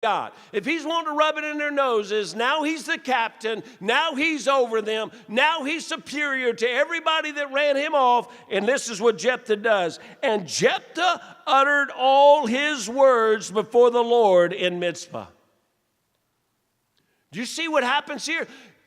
God. If he's wanting to rub it in their noses, now he's the captain, now he's over them, now he's superior to everybody that ran him off, and this is what Jephthah does. And Jephthah uttered all his words before the Lord in Mizpah. Do you see what happens here?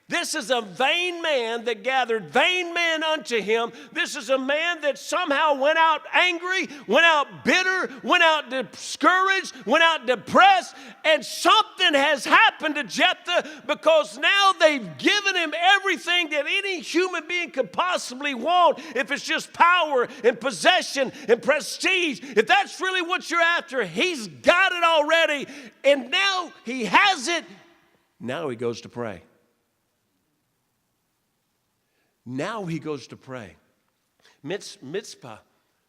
This is a vain man that gathered vain men unto him. This is a man that somehow went out angry, went out bitter, went out discouraged, went out depressed, and something has happened to Jephthah because now they've given him everything that any human being could possibly want. If it's just power and possession and prestige, if that's really what you're after, he's got it already, and now he has it. Now he goes to pray. Now he goes to pray. Mizpah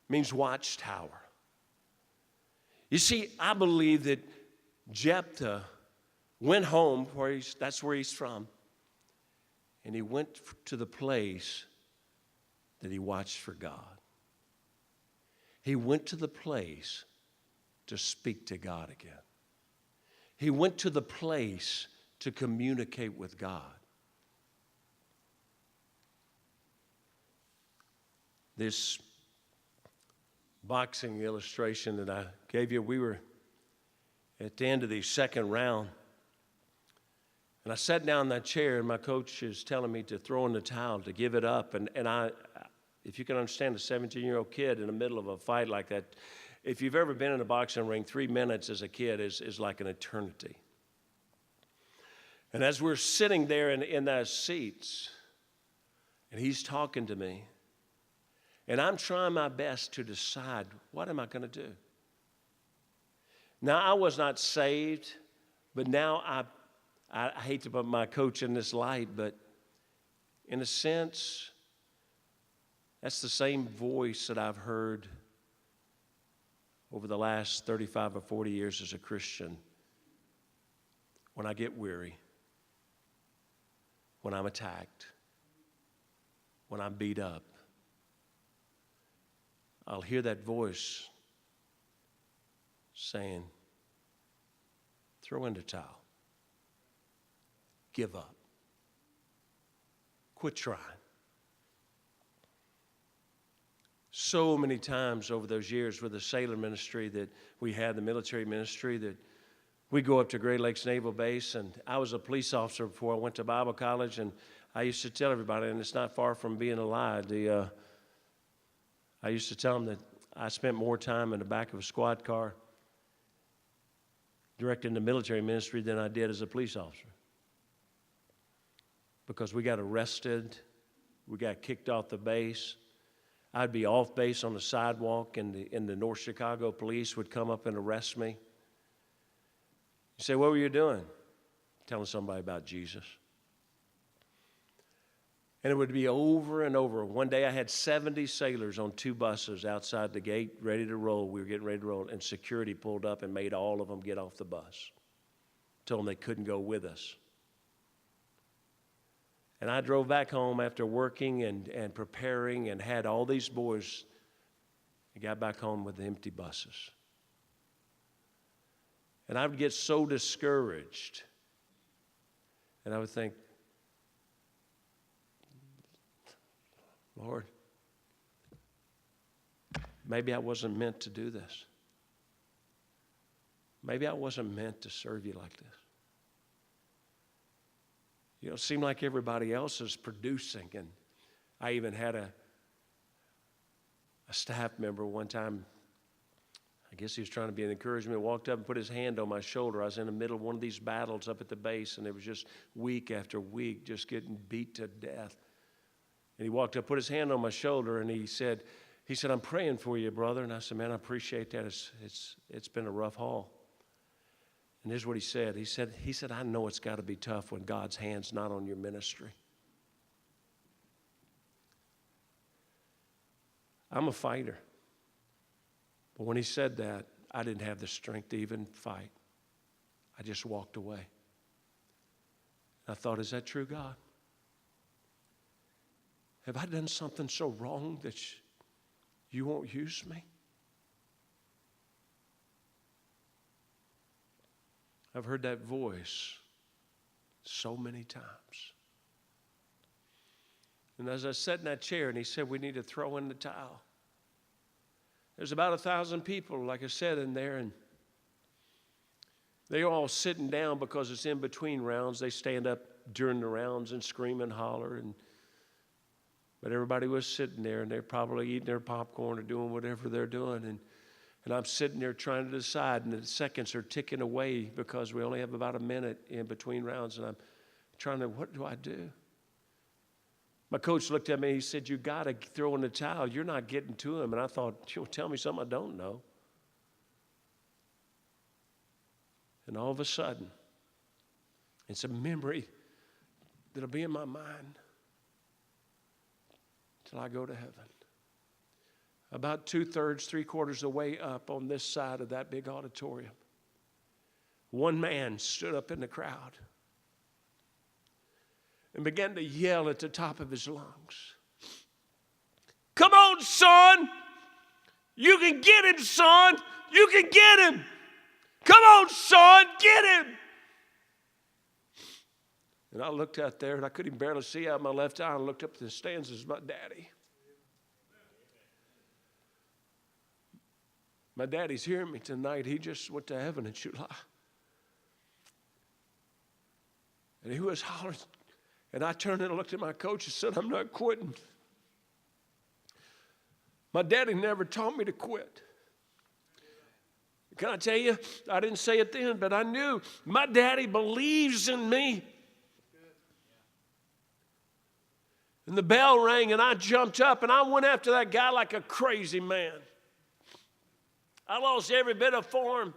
means watchtower. You see, I believe that Jephthah went home, that's where he's from, and he went to the place that he watched for God. He went to the place to speak to God again. He went to the place to communicate with God. This boxing illustration that I gave you, we were at the end of the second round. And I sat down in that chair, and my coach is telling me to throw in the towel, to give it up. And I, if you can understand a 17-year-old kid in the middle of a fight like that, if you've ever been in a boxing ring, 3 minutes as a kid is like an eternity. And as we're sitting there in those seats, and he's talking to me, and I'm trying my best to decide, what am I going to do? Now, I was not saved, but now I hate to put my coach in this light, but in a sense, that's the same voice that I've heard over the last 35 or 40 years as a Christian. When I get weary, when I'm attacked, when I'm beat up, I'll hear that voice saying, throw in the towel. Give up. Quit trying. So many times over those years with the sailor ministry that we had, the military ministry, that we go up to Great Lakes Naval Base, and I was a police officer before I went to Bible college, and I used to tell everybody, and it's not far from being a lie, I used to tell them that I spent more time in the back of a squad car directing the military ministry than I did as a police officer. Because we got arrested, we got kicked off the base. I'd be off base on the sidewalk, and the North Chicago police would come up and arrest me. You say, what were you doing? Telling somebody about Jesus. And it would be over and over. One day I had 70 sailors on 2 buses outside the gate ready to roll. We were getting ready to roll, and security pulled up and made all of them get off the bus. Told them they couldn't go with us. And I drove back home after working and preparing and had all these boys. I got back home with empty buses. And I would get so discouraged. And I would think, Lord, maybe I wasn't meant to do this. Maybe I wasn't meant to serve you like this. You know, it seemed like everybody else is producing. And I even had a staff member one time, I guess he was trying to be an encouragement, walked up and put his hand on my shoulder. I was in the middle of one of these battles up at the base, and it was just week after week just getting beat to death. And he walked up, put his hand on my shoulder, and he said, I'm praying for you, brother. And I said, man, I appreciate that. It's been a rough haul. And here's what he said. He said, I know it's got to be tough when God's hand's not on your ministry. I'm a fighter. But when he said that, I didn't have the strength to even fight. I just walked away. I thought, is that true, God? Have I done something so wrong that you won't use me? I've heard that voice so many times. And as I sat in that chair, and he said, we need to throw in the towel. There's about 1,000 people, like I said, in there, and they're all sitting down because it's in between rounds. They stand up during the rounds and scream and holler, but everybody was sitting there, and they're probably eating their popcorn or doing whatever they're doing, and I'm sitting there trying to decide, and the seconds are ticking away because we only have about a minute in between rounds, and I'm trying to, what do I do? My coach looked at me, he said, you got to throw in the towel. You're not getting to him. And I thought, you'll tell me something I don't know. And all of a sudden, it's a memory that'll be in my mind till I go to heaven. About 2/3, 3/4 of the way up on this side of that big auditorium, one man stood up in the crowd and began to yell at the top of his lungs. Come on, son. You can get him, son. You can get him. Come on, son, get him. And I looked out there, and I couldn't barely see out of my left eye, and looked up to the stands. It was my daddy. My daddy's hearing me tonight. He just went to heaven in July. And he was hollering. And I turned and looked at my coach and said, I'm not quitting. My daddy never taught me to quit. Can I tell you, I didn't say it then, but I knew my daddy believes in me. And the bell rang, and I jumped up, and I went after that guy like a crazy man. I lost every bit of form.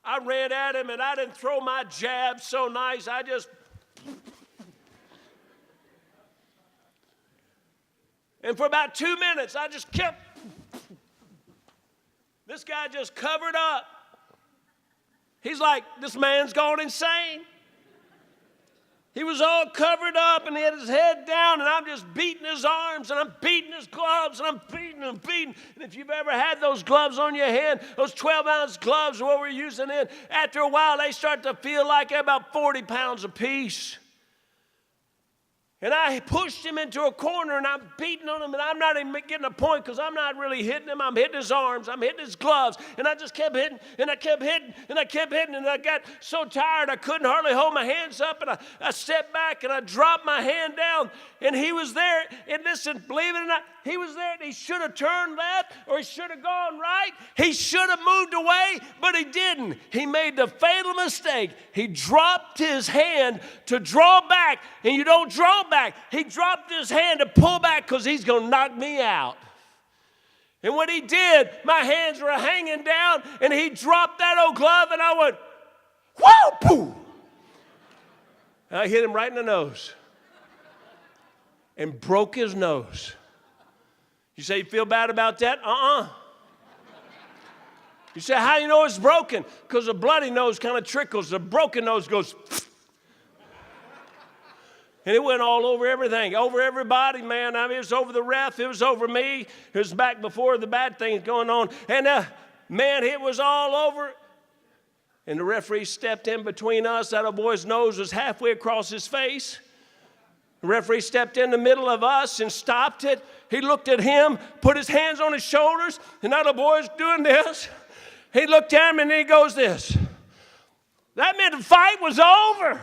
I ran at him, and I didn't throw my jab so nice. I just... And for about 2 minutes, I just kept... This guy just covered up. He's like, this man's gone insane. He was all covered up, and he had his head down, and I'm just beating his arms, and I'm beating his gloves, and I'm beating and beating. And if you've ever had those gloves on your hand, those 12-ounce gloves, what we're using then, after a while, they start to feel like they're about 40 pounds apiece. And I pushed him into a corner, and I'm beating on him, and I'm not even getting a point because I'm not really hitting him. I'm hitting his arms. I'm hitting his gloves. And I just kept hitting, and I kept hitting, and I kept hitting, and I got so tired I couldn't hardly hold my hands up, and I stepped back, and I dropped my hand down, and he was there. And listen, believe it or not, he was there, and he should have turned left, or he should have gone right. He should have moved away, but he didn't. He made the fatal mistake. He dropped his hand to draw back, and you don't draw back. He dropped his hand to pull back because he's going to knock me out. And when he did, my hands were hanging down, and he dropped that old glove, and I went, whoa, pooh. I hit him right in the nose and broke his nose. You say you feel bad about that? You say, how do you know it's broken? Because the bloody nose kind of trickles. The broken nose goes... And it went all over everything, over everybody, man. I mean, it was over the ref. It was over me. It was back before the bad things going on. And, man, it was all over. And the referee stepped in between us. That old boy's nose was halfway across his face. The referee stepped in the middle of us and stopped it. He looked at him, put his hands on his shoulders, and that old boy's doing this. He looked at him, and he goes this. That meant the fight was over.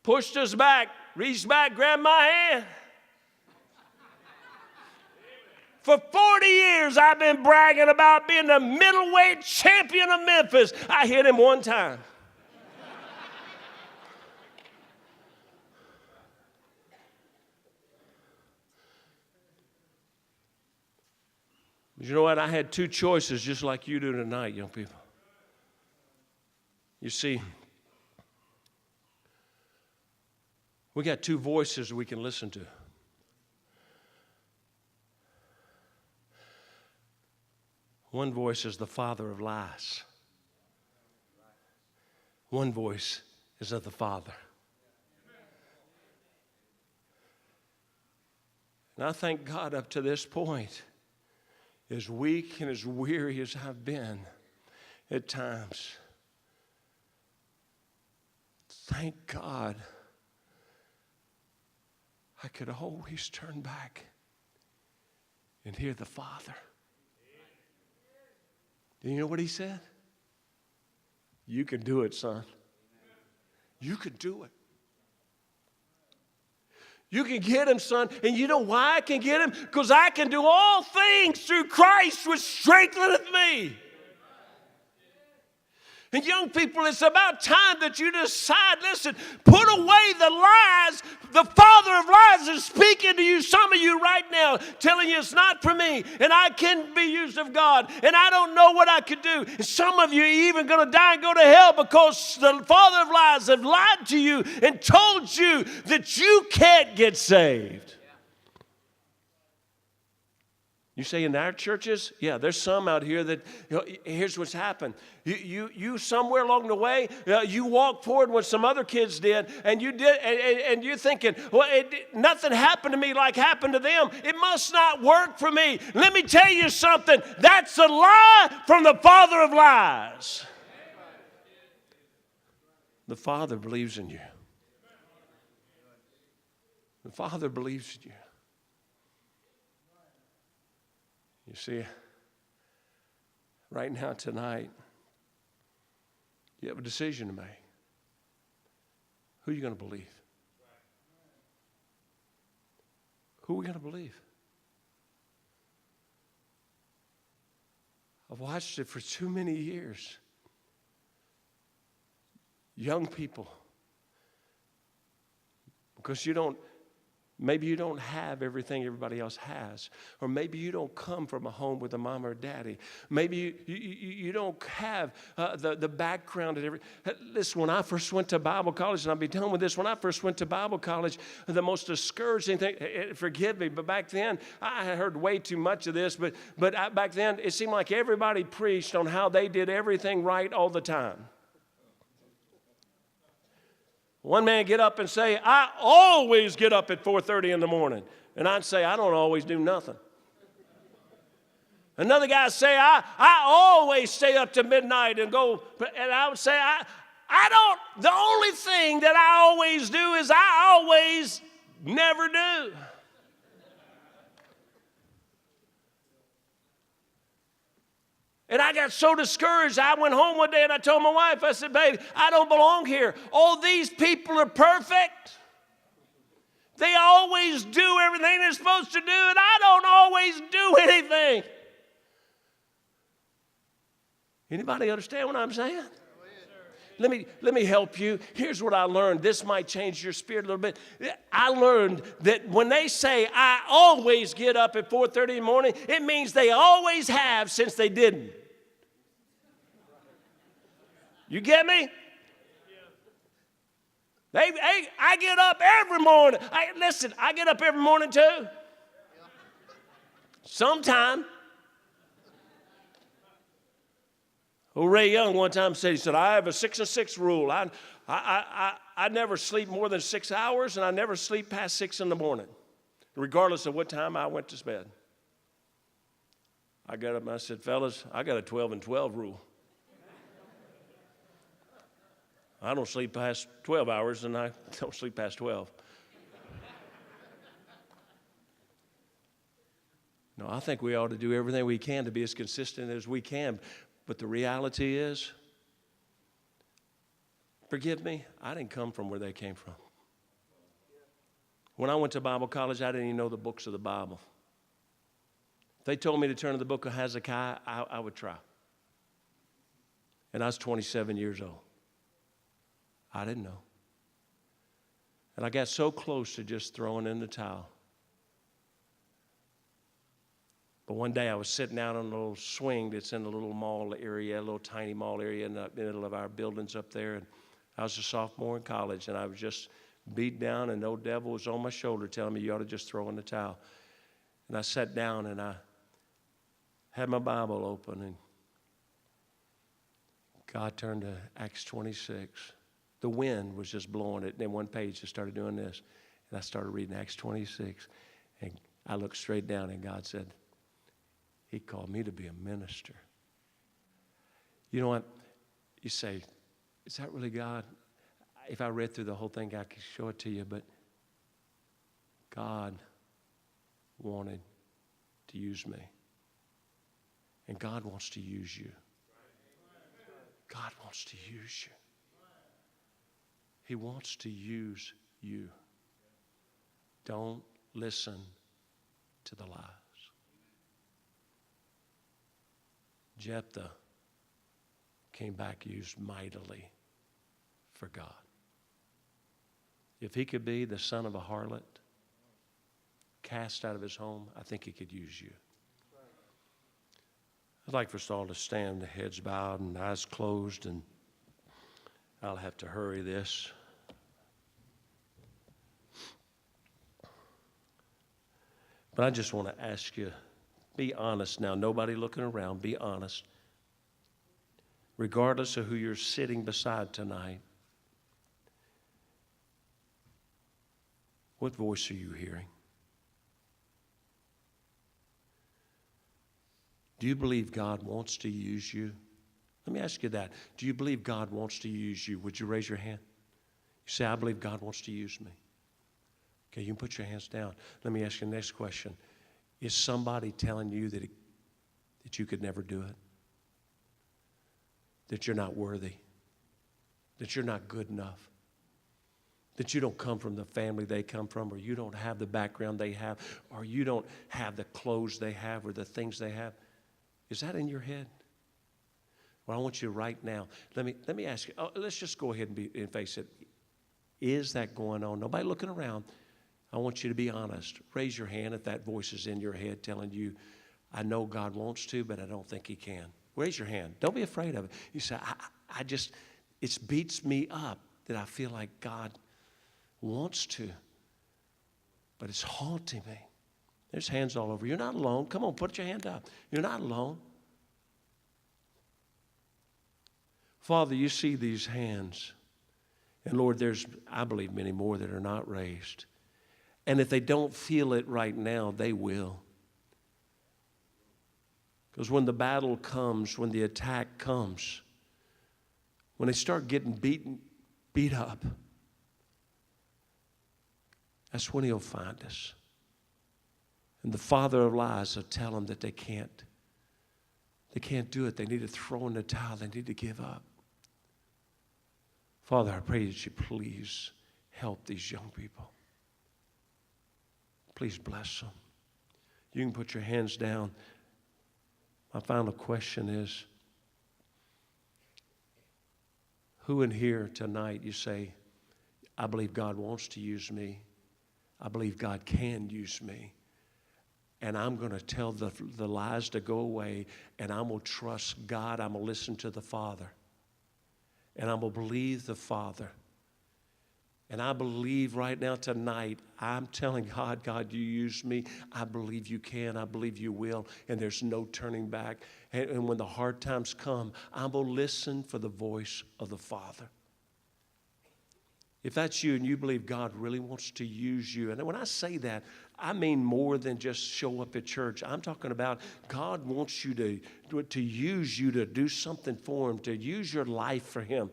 Pushed us back, reached back, grabbed my hand. For 40 years, I've been bragging about being the middleweight champion of Memphis. I hit him one time. But you know what? I had two choices just like you do tonight, young people. You see, we got two voices we can listen to. One voice is the father of lies. One voice is of the Father. And I thank God up to this point, as weak and as weary as I've been at times, thank God I could always turn back and hear the Father. Do you know what he said? You can do it, son. You can do it. You can get him, son. And you know why I can get him? Because I can do all things through Christ which strengtheneth me. And young people, it's about time that you decide, listen, put away the lies. The father of lies is speaking to you, some of you right now, telling you it's not for me, and I can't be used of God, and I don't know what I could do. And some of you are even going to die and go to hell because the father of lies have lied to you and told you that you can't get saved. You say in our churches? Yeah, there's some out here that, here's what's happened. You somewhere along the way, you walked forward when some other kids did, and you did, and you're thinking, well, nothing happened to me like happened to them. It must not work for me. Let me tell you something. That's a lie from the father of lies. The Father believes in you. The Father believes in you. You see, right now, tonight, you have a decision to make. Who are you going to believe? Who are we going to believe? I've watched it for too many years. Young people, because maybe you don't have everything everybody else has. Or maybe you don't come from a home with a mom or a daddy. Maybe you don't have the background and everything. Listen, when I first went to Bible college, and I'll be done with this, when I first went to Bible college, the most discouraging thing, forgive me, but back then, I had heard way too much of this, but back then, it seemed like everybody preached on how they did everything right all the time. One man get up and say, I always get up at 4:30 in the morning. And I'd say, I don't always do nothing. Another guy say, I always stay up to midnight and go. And I would say, the only thing that I always do is I always never do. And I got so discouraged, I went home one day and I told my wife, I said, baby, I don't belong here. All these people are perfect. They always do everything they're supposed to do, and I don't always do anything. Anybody understand what I'm saying? Let me help you. Here's what I learned. This might change your spirit a little bit. I learned that when they say, I always get up at 4:30 in the morning, it means they always have since they didn't. You get me? I get up every morning. I get up every morning too. Sometime. Ray Young one time said, he said, I have a 6 and 6 rule. I never sleep more than 6 hours, and I never sleep past 6 in the morning, regardless of what time I went to bed. I got up and I said, fellas, I got a 12 and 12 rule. I don't sleep past 12 hours, and I don't sleep past 12. No, I think we ought to do everything we can to be as consistent as we can. But the reality is, forgive me, I didn't come from where they came from. When I went to Bible college, I didn't even know the books of the Bible. If they told me to turn to the book of Hezekiah, I would try. And I was 27 years old. I didn't know. And I got so close to just throwing in the towel. But one day I was sitting out on a little swing that's in a little mall area, a little tiny mall area in the middle of our buildings up there. And I was a sophomore in college, and I was just beat down, and the old devil was on my shoulder telling me, you ought to just throw in the towel. And I sat down, and I had my Bible open, and God turned to Acts 26. The wind was just blowing it. And then one page just started doing this. And I started reading Acts 26. And I looked straight down, and God said, He called me to be a minister. You know what? You say, is that really God? if I read through the whole thing, I could show it to you, but God wanted to use me. And God wants to use you. God wants to use you. He wants to use you. Don't listen to the lies. Jephthah came back used mightily for God. If he could be the son of a harlot, cast out of his home, I think he could use you. I'd like for us all to stand, heads bowed and eyes closed, and I'll have to hurry this. But I just want to ask you, be honest now. Nobody looking around. Be honest. Regardless of who you're sitting beside tonight, what voice are you hearing? Do you believe God wants to use you? Let me ask you that. Do you believe God wants to use you? Would you raise your hand? You say, I believe God wants to use me. Okay, you can put your hands down. Let me ask you the next question. Is somebody telling you that you could never do it? That you're not worthy? That you're not good enough? That you don't come from the family they come from, or you don't have the background they have, or you don't have the clothes they have or the things they have? Is that in your head? Well, I want you right now. Let me ask you. Let's just go ahead and face it. Is that going on? Nobody looking around. I want you to be honest. Raise your hand if that voice is in your head telling you, I know God wants to, but I don't think he can. Raise your hand. Don't be afraid of it. You say, it beats me up that I feel like God wants to, but it's haunting me. There's hands all over. You're not alone. Come on, put your hand up. You're not alone. Father, you see these hands. And Lord, there's, I believe, many more that are not raised. And if they don't feel it right now, they will. Because when the battle comes, when the attack comes, when they start getting beat up, that's when he'll find us. And the father of lies will tell them that they can't do it. They need to throw in the towel. They need to give up. Father, I pray that you please help these young people. Please bless them. You can put your hands down. My final question is, who in here tonight you say, I believe God wants to use me. I believe God can use me. And I'm going to tell the lies to go away, and I'm going to trust God. I'm going to listen to the Father. And I'm going to believe the Father. And I believe right now tonight, I'm telling God, God, you use me. I believe you can. I believe you will. And there's no turning back. And when the hard times come, I'm going to listen for the voice of the Father. If that's you and you believe God really wants to use you, and when I say that, I mean more than just show up at church. I'm talking about God wants you to use you to do something for him, to use your life for him.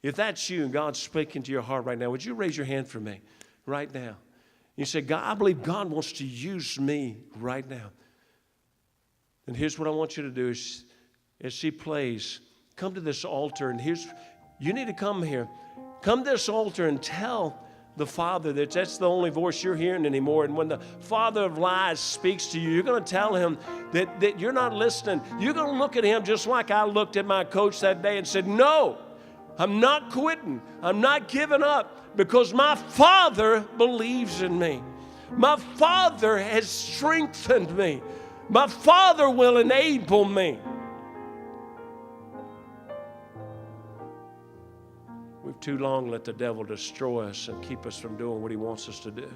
If that's you and God's speaking to your heart right now, would you raise your hand for me right now? You say, God, I believe God wants to use me right now. And here's what I want you to do is, as she plays, come to this altar, and you need to come here. Come to this altar and tell the Father that that's the only voice you're hearing anymore. And when the father of lies speaks to you, you're going to tell him that you're not listening. You're going to look at him just like I looked at my coach that day and said, no, I'm not quitting. I'm not giving up because my Father believes in me. My Father has strengthened me. My Father will enable me. We've too long let the devil destroy us and keep us from doing what he wants us to do.